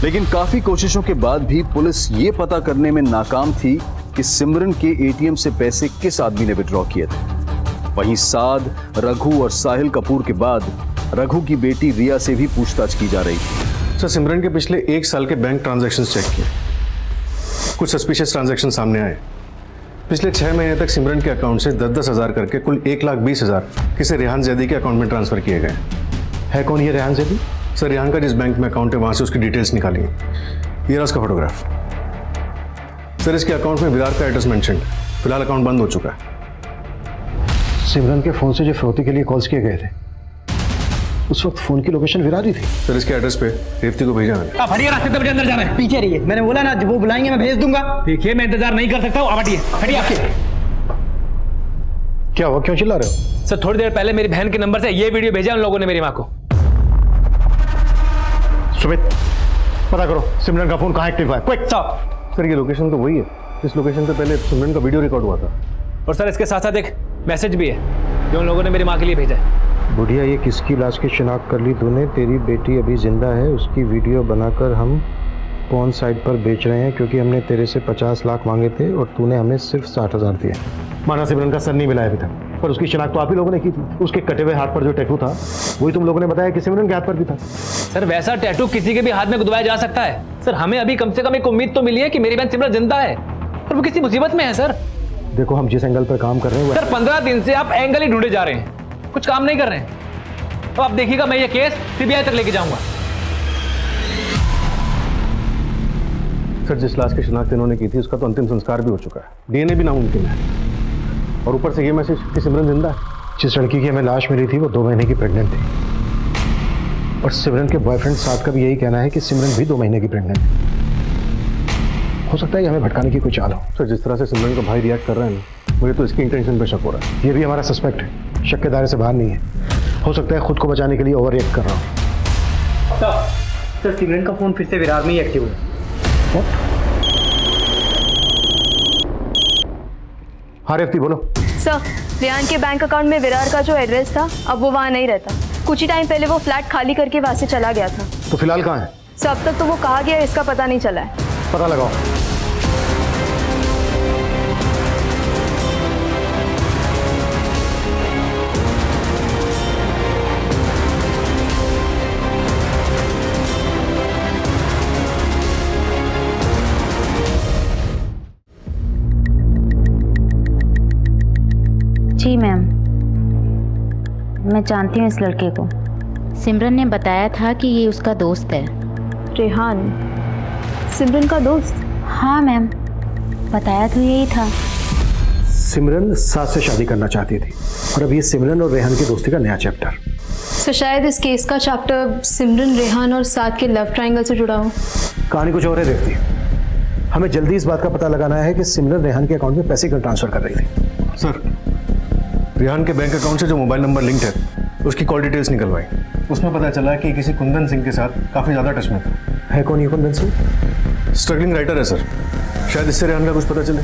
लेकिन काफी कोशिशों के बाद भी पुलिस ये पता करने में नाकाम थी कि सिमरन के एटीएम से पैसे किस आदमी ने विड्रॉ किए थे। वहीं साद, रघु और साहिल कपूर के बाद रघु की बेटी रिया से भी पूछताछ की जा रही थी। सर, सिमरन के पिछले 1 साल के बैंक ट्रांजैक्शंस चेक किए, कुछ सस्पिशियस ट्रांजैक्शन सामने आए। पिछले 6 महीने तक सिमरन के अकाउंट से 10-10 हज़ार करके कुल 1,20,000 किसी रेहान जैदी के अकाउंट में ट्रांसफर किए गए। है कौन ये रेहान जैदी? सर, रेहान का जिस बैंक में अकाउंट है वहां से उसकी डिटेल्स निकाली है। ये रहा उसका फोटोग्राफ। सर, इसके अकाउंट में विरार का एड्रेस मेंशन है। फिलहाल अकाउंट बंद हो चुका है। सिमरन के फोन से जो फिरौती के लिए कॉल्स किए गए थे, उस वक्त फोन की लोकेशन विरार ही थी। सर, इसके एड्रेस पे रेवती को भेजा मैंने। आप हटिए, रास्ते पे मुझे अंदर जाना है। पीछे रहिए, मैंने बोला ना वो बुलाएंगे मैं भेज दूंगा। देखिए, मैं इंतजार नहीं कर सकता हूँ। आप हटिए, हटिए आपके। क्या हुआ, क्यों चिल्ला रहे हो? सर, थोड़ी देर पहले मेरी बहन के नंबर से ये वीडियो भेजा उन लोगों ने मेरी माँ को। सुमित, पता करो सिमरन का फोन कहाँ एक्टिव है, क्विक। सर, ये लोकेशन तो वही है, इस लोकेशन पे पहले सिमरन का वीडियो रिकॉर्ड हुआ था। और सर, इसके साथ साथ एक मैसेज भी है जो उन लोगों ने मेरी माँ के लिए भेजा है। बुढ़िया, ये किसकी लाश की शिनाख्त कर ली तूने? तेरी बेटी अभी जिंदा है, उसकी वीडियो बनाकर हम पॉर्न साइट पर बेच रहे हैं क्योंकि हमने तेरे से 50 लाख मांगे थे और तूने हमें सिर्फ 60,000 दिए। माना सिमरन का सर नहीं मिला है अभी तक, पर उसकी शिनाख्त तो आप ही लोगों ने की थी। उसके कटे हुए हाथ पर जो टैटू था वही तुम लोगों ने बताया कि सिमरन के हाथ पर भी था। सर, वैसा टैटू किसी के भी हाथ में गुदवाया जा सकता है। सर, हमें अभी कम से कम एक उम्मीद तो मिली है कि मेरी बहन सिमरन जिंदा है और वो किसी मुसीबत में है। सर देखो, हम जिस एंगल पर काम कर रहे हैं सर, 15 दिन से आप एंगल ही ढूंढे जा रहे हैं, कुछ काम नहीं कर रहे हैं। तो आप देखिएगा, मैं ये केस सीबीआई तक लेके जाऊंगा। सर, जिस लाश की शिनाख्त इन्होंने की थी उसका तो अंतिम संस्कार भी हो चुका है, डीएनए भी नामुमकिन है, और ऊपर से ये मैसेज कि सिमरन जिंदा है। जिस लड़की की हमें लाश मिली थी वो 2 महीने की प्रेग्नेंट थी, और सिमरन के बॉयफ्रेंड साथ का भी यही कहना है कि सिमरन भी 2 महीने की प्रेग्नेंट है। हो सकता है हमें भटकाने की कोई चाल हो। सर, जिस तरह से सिमरन का भाई रिएक्ट कर रहा है ना, मुझे तो इसकी इंटेंशन पे शक हो रहा है। ये भी हमारा सस्पेक्ट है, शक के दायरे से बाहर नहीं है। हो सकता है खुद को बचाने के लिए ओवर रिएक्ट कर रहा हूँ। सर, सिमरन का फोन फिर से विरार में ही एक्टिव है। हाँ रेवती, बोलो। सर, रेहान के बैंक अकाउंट में विरार का जो एड्रेस था अब वो वहाँ नहीं रहता। कुछ ही टाइम पहले वो फ्लैट खाली करके वहाँ से चला गया था। तो फिलहाल कहाँ है? सर, अब तक तो वो कहाँ गया इसका पता नहीं चला है। पता लगाओ। जी मैम, मैं जानती हूँ इस लड़के को। सिमरन ने बताया था कि ये उसका दोस्त है। रेहान सिमरन का दोस्त? हाँ मैम, बताया तो यही था। सिमरन साथ से शादी करना चाहती थी और अब ये सिमरन और रेहान की दोस्ती का नया चैप्टर। सर, शायद इस केस का चैप्टर सिमरन, रेहान और साद के लव ट्रायंगल से जुड़ा हो। कहानी कुछ और है रेवती। हमें जल्दी इस बात का पता लगाना है कि सिमरन रेहान के अकाउंट में पैसे क्यों ट्रांसफर कर रही थी। सर, रेहान के बैंक अकाउंट से जो मोबाइल नंबर लिंक्ड है उसकी कॉल डिटेल्स निकलवाई। उसमें पता चला कि किसी कुंदन सिंह के साथ काफ़ी ज़्यादा टच में था। है कौन ये कुंदन सिंह? स्ट्रगलिंग राइटर है सर, शायद इससे रेहान का कुछ पता चले।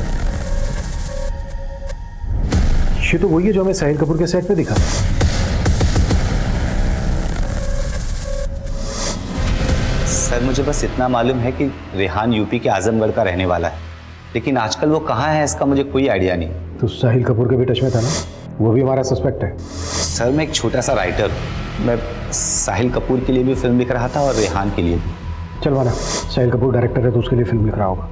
ये तो वही है जो हमें साहिल कपूर के सेट पे दिखा। सर, मुझे बस इतना मालूम है कि रेहान यूपी के आजमगढ़ का रहने वाला है, लेकिन आजकल वो कहाँ है इसका मुझे कोई आइडिया नहीं। तो साहिल कपूर के भी टच में था ना, वो भी हमारा सस्पेक्ट है। सर, मैं एक छोटा सा राइटर, मैं साहिल कपूर के लिए भी फिल्म लिख रहा था और रेहान के लिए भी। चलवाना, साहिल कपूर डायरेक्टर है तो उसके लिए फिल्म लिख रहा होगा,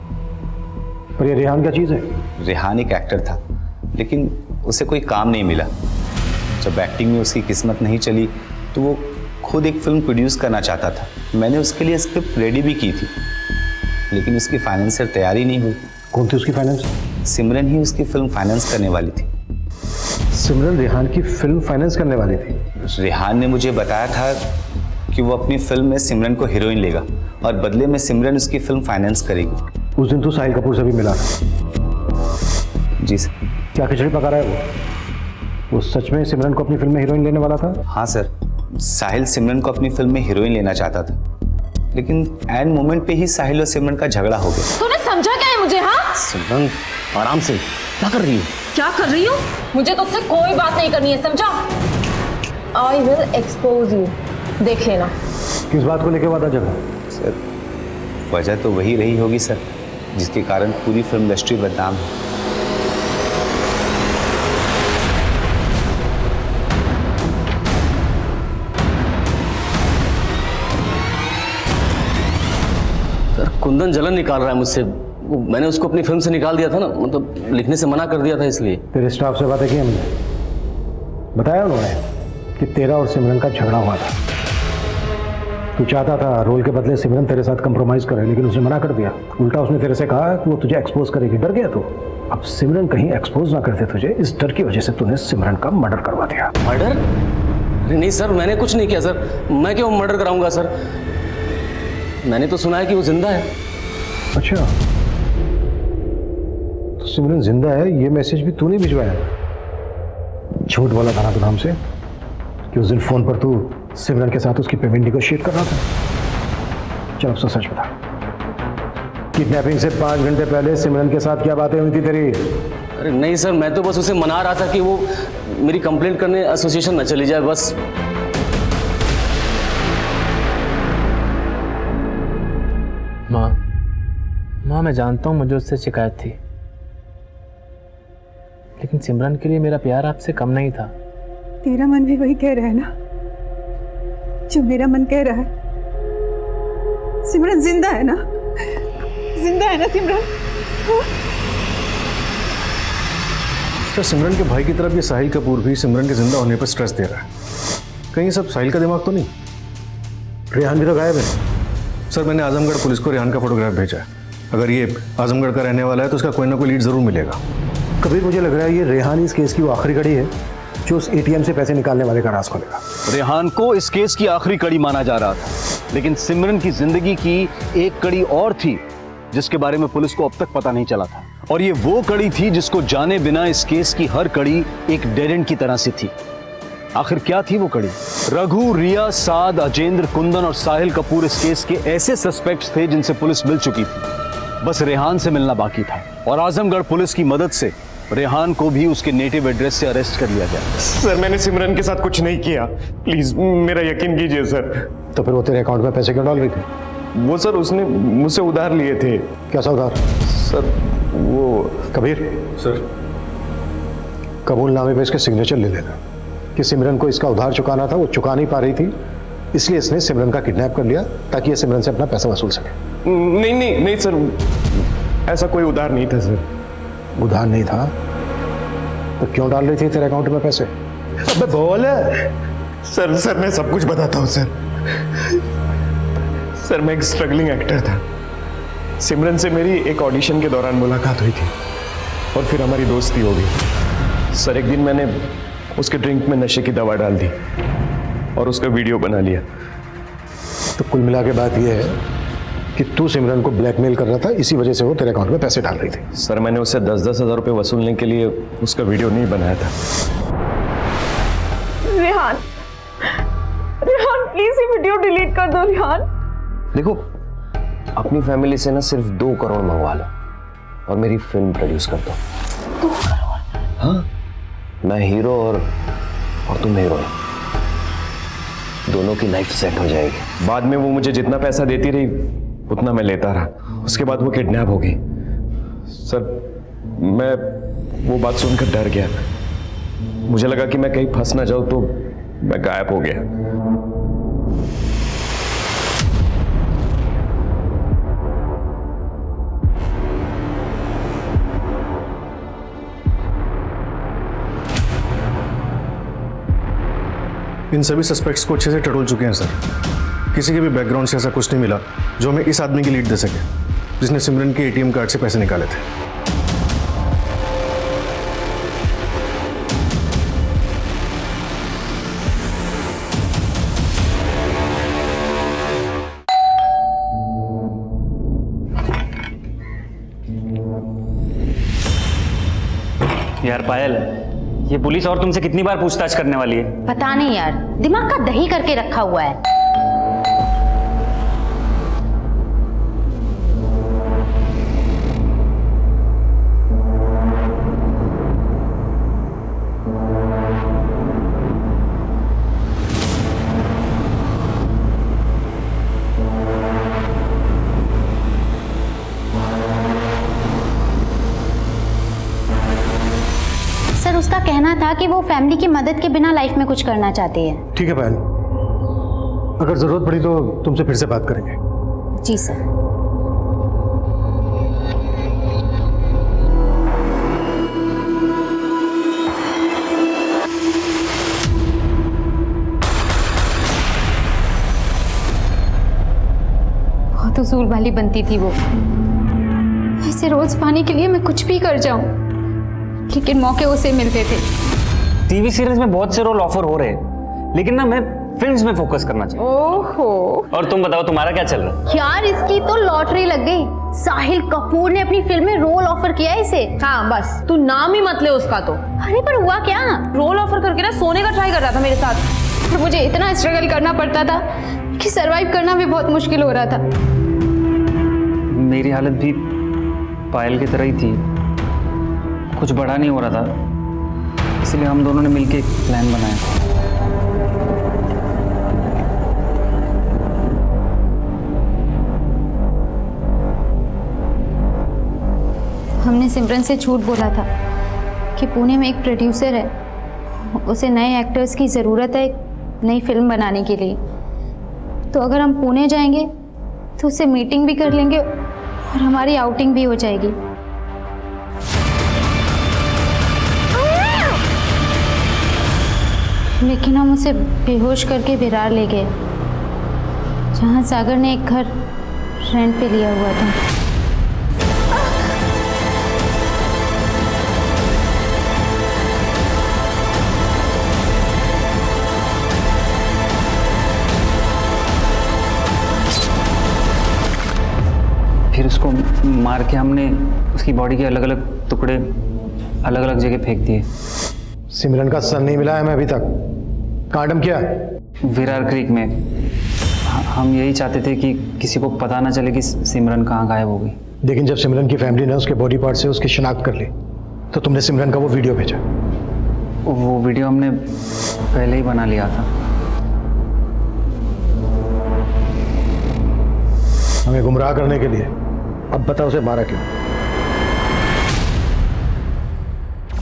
पर ये रेहान क्या चीज़ है? रेहान एक एक्टर था, लेकिन उसे कोई काम नहीं मिला। जब एक्टिंग में उसकी किस्मत नहीं चली तो वो खुद एक फिल्म प्रोड्यूस करना चाहता था। मैंने उसके लिए स्क्रिप्ट रेडी भी की थी, लेकिन उसकी फाइनेंसर तैयारी नहीं हुई। कौन थी उसकी फाइनेंस? सिमरन ही उसकी फिल्म फाइनेंस करने वाली थी। सिमरन रेहान की फिल्म फाइनेंस करने वाली थी? रेहान ने मुझे बताया था कि वो अपनी फिल्म में सिमरन को हीरोइन लेगा और बदले में सिमरन उसकी फिल्म फाइनेंस करेगी। उस दिन तो साहिल कपूर से भी मिला था। जी सर। क्या खिचड़ी पका रहा है वो सच में सिमरन को अपनी फिल्म में हीरोइन लेने वाला था? हाँ सर, साहिल सिमरन को अपनी फिल्म में हीरोइन लेना चाहता था, लेकिन एंड मोमेंट पे ही साहिल और सिमरन का झगड़ा हो गया। तूने समझा क्या है मुझे? हाँ, सिमरन आराम से, क्या कर रही है? क्या कर रही हूँ? मुझे तुझसे कोई बात नहीं करनी है, समझा? आई विल एक्सपोज यू, देख लेना। किस बात को लेके वादा झगड़ा? सर, वजह तो वही रही होगी सर, जिसके कारण पूरी फिल्म इंडस्ट्री बदनाम है। कुंदन जलन निकाल रहा है मुझसे। मैंने उसको अपनी फिल्म से निकाल दिया था ना, मतलब लिखने से मना कर दिया था इसलिए। तेरे स्टाफ से बातें की हमने, बताया उन्होंने कि तेरा और सिमरन का झगड़ा हुआ था। तू चाहता था रोल के बदले सिमरन तेरे साथ कंप्रोमाइज करे, लेकिन उसने मना कर दिया। उल्टा उसने तेरे से कहा कि वो तुझे एक्सपोज करेगी। डर गया तू। अब सिमरन कहीं एक्सपोज ना कर दे तुझे, इस डर की वजह से तूने सिमरन का मर्डर करवा दिया। मर्डर? अरे नहीं सर, मैंने कुछ नहीं किया सर। मैं क्यों मर्डर कराऊंगा सर? मैंने तो सुना है कि वो जिंदा है। अच्छा, तो सिमरन जिंदा है, ये मैसेज भी तूने भिजवाया? झूठ बोला था ना तू हमसे कि उस दिन फोन पर तू सिमरन के साथ उसकी पेमेंट निगोशिएट कर रहा था। चल अब तो सच बता, किडनैपिंग से 5 घंटे पहले सिमरन के साथ क्या बातें हुई थी तेरी? अरे नहीं सर, मैं तो बस उसे मना रहा था कि वो मेरी कंप्लेंट करने एसोसिएशन न चली जाए, बस। माँ मैं जानता हूँ मुझे उससे शिकायत थी, लेकिन सिमरन के लिए मेरा प्यार आपसे कम नहीं था। तेरा मन भी वही कह रहा है ना जो मेरा मन कह रहा है। सिमरन जिंदा है ना? जिंदा है ना सिमरन? तो सिमरन के भाई की तरफ ये साहिल कपूर भी सिमरन के जिंदा होने पर स्ट्रेस दे रहा है। कहीं ये सब साहिल का दिमाग तो नहीं? रेहान भी तो गायब है। सर मैंने आजमगढ़ पुलिस को रेहान का फोटोग्राफ भेजा है। अगर ये आजमगढ़ का रहने वाला है तो उसका कोई ना कोई लीड जरूर मिलेगा। कबीर, मुझे लग रहा है ये रेहान इस केस की वो आखिरी कड़ी है जो उस एटीएम से पैसे निकालने वाले का राज खोलेगा। रेहान को इस केस की आखिरी कड़ी माना जा रहा था, लेकिन सिमरन की जिंदगी की एक कड़ी और थी जिसके बारे में पुलिस को अब तक पता नहीं चला था। और ये वो कड़ी थी जिसको जाने बिना इस केस की हर कड़ी एक डेड एंड की तरह से थी। आखिर क्या थी वो कड़ी? रघु, रिया, साद, अजेंद्र, कुंदन और साहिल कपूर इस केस के ऐसे सस्पेक्ट्स थे जिनसे पुलिस मिल चुकी थी। बस रेहान से मिलना बाकी था और आजमगढ़ पुलिस की मदद से रेहान को भी उसके नेटिव एड्रेस से अरेस्ट कर लिया गया। सर मैंने सिमरन के साथ कुछ नहीं किया, प्लीज मेरा यकीन कीजिए सर। तो फिर वो तेरे अकाउंट में पैसे क्यों डाल रही थी? वो सर उसने मुझसे उधार लिए थे। कैसा उधार? सर वो कबीर सर, कबूलनामे पे इसके सिग्नेचर ले लेना कि सिमरन को इसका उधार चुकाना था, वो चुका नहीं पा रही थी, इसलिए इसने सिमरन का किडनैप कर लिया ताकि ये सिमरन से अपना पैसा वसूल सके। नहीं नहीं नहीं सर, ऐसा कोई उधार नहीं था सर। उधार नहीं था तो क्यों डाल रही थी तेरे अकाउंट में पैसे? अबे बोल। सर मैं सब कुछ बताता हूँ सर। सर मैं एक स्ट्रगलिंग एक्टर था। सिमरन से मेरी एक ऑडिशन के दौरान मुलाकात हुई थी और फिर हमारी दोस्ती हो गई। सर एक दिन मैंने उसके ड्रिंक में नशे की दवा डाल दी और उसका वीडियो बना लिया। तो कुल मिला के बात यह है कि तू सिमरन को ब्लैकमेल कर रहा था, इसी वजह से वो तेरे अकाउंट में पैसे डाल रही थी। सर मैंने उससे 10-10 हज़ार रुपये वसूलने के लिए उसका वीडियो नहीं बनाया था। रेहान, रेहान प्लीज ये वीडियो डिलीट कर दो रेहान। देखो अपनी फैमिली से ना सिर्फ 2 करोड़ मंगवा लो और मेरी फिल्म प्रोड्यूस कर दो। 2 करोड़? हाँ, मैं हीरो और तुम हीरोइन, दोनों की लाइफ सेट हो जाएगी। बाद में वो मुझे जितना पैसा देती रही उतना मैं लेता रहा। उसके बाद वो किडनैप हो गई। सर मैं वो बात सुनकर डर गया। मुझे लगा कि मैं कहीं फंस ना जाऊं तो मैं गायब हो गया। इन सभी सस्पेक्ट्स को अच्छे से टटोल चुके हैं सर। किसी के भी बैकग्राउंड से ऐसा कुछ नहीं मिला जो हमें इस आदमी की लीड दे सके जिसने सिमरन के एटीएम कार्ड से पैसे निकाले थे। यार पायल, ये पुलिस और तुमसे कितनी बार पूछताछ करने वाली है? पता नहीं यार, दिमाग का दही करके रखा हुआ है। उसका कहना था कि वो फैमिली की मदद के बिना लाइफ में कुछ करना चाहती है। ठीक है पायल, अगर जरूरत पड़ी तो तुमसे फिर से बात करेंगे। जी सर। वसूल वाली बनती थी वो। ऐसे रोज पाने के लिए मैं कुछ भी कर जाऊं, लेकिन मौके उसे मिलते थे। टीवी सीरियल्स में बहुत से रोल ऑफर हो रहे हैं, लेकिन ना मैं फिल्म्स में फोकस करना चाहिए। ओहो। और तुम बताओ तुम्हारा क्या चल रहा है? यार इसकी तो लॉटरी लग गई। साहिल कपूर ने अपनी फिल्म में रोल ऑफर किया है इसे। हाँ बस तू नाम ही मत ले उसका तो। अरे पर हुआ क्या? रोल ऑफर करके ना सोने का ट्राई कर रहा था मेरे साथ। और मुझे इतना स्ट्रगल करना पड़ता था कि सरवाइव करना भी बहुत मुश्किल हो रहा था। मेरी हालत भी पायल की तरह ही थी, कुछ बड़ा नहीं हो रहा था, इसलिए हम दोनों ने मिलकर एक प्लान बनाया। हमने सिमरन से झूठ बोला था कि पुणे में एक प्रोड्यूसर है, उसे नए एक्टर्स की ज़रूरत है एक नई फिल्म बनाने के लिए। तो अगर हम पुणे जाएंगे तो उससे मीटिंग भी कर लेंगे और हमारी आउटिंग भी हो जाएगी। लेकिन हम उसे बेहोश करके विरार ले गए, जहाँ सागर ने एक घर रेंट पे लिया हुआ था। फिर उसको मार के हमने उसकी बॉडी के अलग अलग टुकड़े अलग अलग जगह फेंक दिए। सिमरन का सन नहीं मिला है मैं अभी तक। कहाँ डम किया? विरार क्रीक में। हम यही चाहते थे कि किसी को पता ना चले कि सिमरन कहाँ गायब हो गई। लेकिन जब सिमरन की फैमिली ने उसके बॉडी पार्ट से उसकी शिनाख्त कर ली तो तुमने सिमरन का वो वीडियो भेजा। वो वीडियो हमने पहले ही बना लिया था। हमें गुमराह करने के लिए। अब बता उसे मारा क्यों?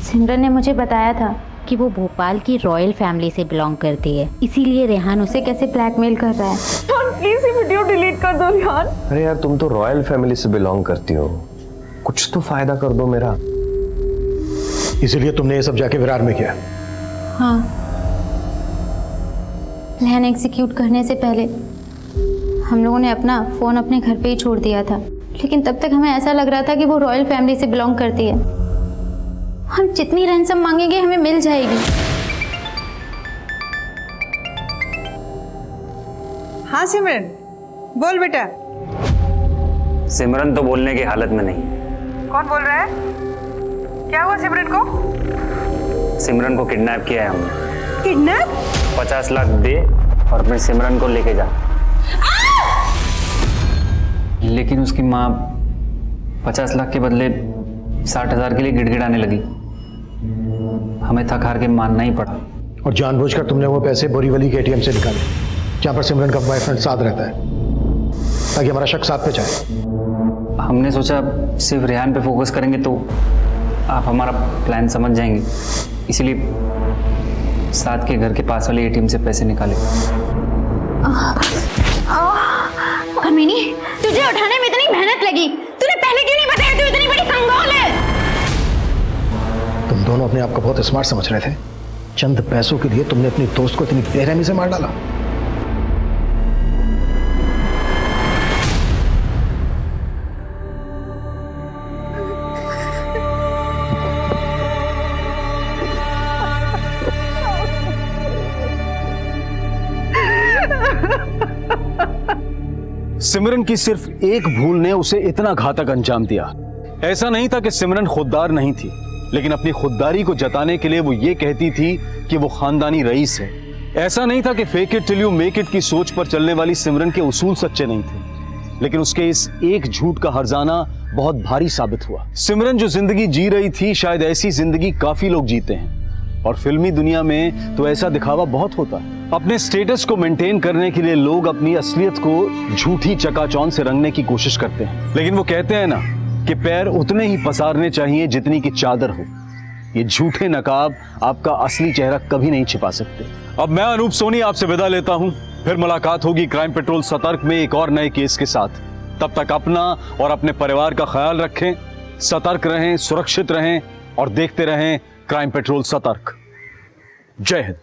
सिमरन ने मुझे बताया था कि वो भोपाल की रॉयल फैमिली से बिलोंग करती है, इसीलिए रेहान उसे कैसे ब्लैकमेल कर रहा है। प्लीज ये वीडियो डिलीट कर दो रेहान। अरे यार तुम तो रॉयल फैमिली से बिलोंग करती हो, कुछ तो फायदा कर दो मेरा। इसीलिए तुमने ये सब जाके विरार में किया? हाँ, प्लान एग्जीक्यूट करने से पहले हम लोगों ने अपना फ़ोन अपने घर पे ही छोड़ दिया था, लेकिन तब तक हमें ऐसा लग रहा था कि वो रॉयल फैमिली से बिलोंग करती है। हम जितनी रैंसम मांगेंगे हमें मिल जाएगी। हाँ सिमरन, बोल बेटा। सिमरन तो बोलने की हालत में नहीं। कौन बोल रहा है? क्या हुआ सिमरन को? सिमरन को किडनैप किया है हमने। किडनैप? 50 लाख दे और अपने सिमरन को लेके जा। लेकिन उसकी माँ 50 लाख के बदले 60,000 के लिए गिड़गिड़ाने लगी। हमें थक हार के मानना ही पड़ा। और जानबूझकर तुमने वो पैसे बोरीवली के एटीएम से निकाले, जहाँ पर सिमरन का बॉयफ्रेंड साथ रहता है, ताकि हमारा शक साथ पे जाए। हमने सोचा सिर्फ रेहान पे फोकस करेंगे तो आप हमारा प्लान समझ जाएंगे, इसलिए साथ के घर के पास वाले एटीएम से पैसे निकाले। कमीनी, तुझे उठाने में इतनी मेहनत लगी, तूने पहले क्यों नहीं बताया? तू इतनी बड़ी कंगाल है। तुम दोनों अपने आप को बहुत स्मार्ट समझ रहे थे। चंद पैसों के लिए तुमने अपनी दोस्त को इतनी बेरहमी से मार डाला। सिमरन की सिर्फ एक भूल ने उसे इतना घातक अंजाम दिया। ऐसा नहीं था कि सिमरन खुददार नहीं थी, लेकिन अपनी खुददारी को जताने के लिए वो ये कहती थी कि वो खानदानी रईस है। ऐसा नहीं था कि fake it till you make it की सोच पर चलने वाली सिमरन के उसूल सच्चे नहीं थे, लेकिन उसके इस एक झूठ का हर्जाना बहुत भारी साबित हुआ। सिमरन जो जिंदगी जी रही थी, शायद ऐसी जिंदगी काफी लोग जीते हैं, और फिल्मी दुनिया में तो ऐसा दिखावा बहुत होता है। अपने स्टेटस को मेंटेन करने के लिए लोग अपनी असलियत को झूठी चकाचौंध से रंगने की कोशिश करते हैं, लेकिन वो कहते हैं ना कि पैर उतने ही पसारने चाहिए जितनी की चादर हो। ये झूठे नकाब आपका असली चेहरा कभी नहीं छिपा सकते। अब मैं अनूप सोनी आपसे विदा लेता हूं, फिर मुलाकात होगी क्राइम पेट्रोल सतर्क में एक और नए केस के साथ। तब तक अपना और अपने परिवार का ख्याल रखें, सतर्क रहें, सुरक्षित रहें और देखते रहें क्राइम पेट्रोल सतर्क। जय हिंद।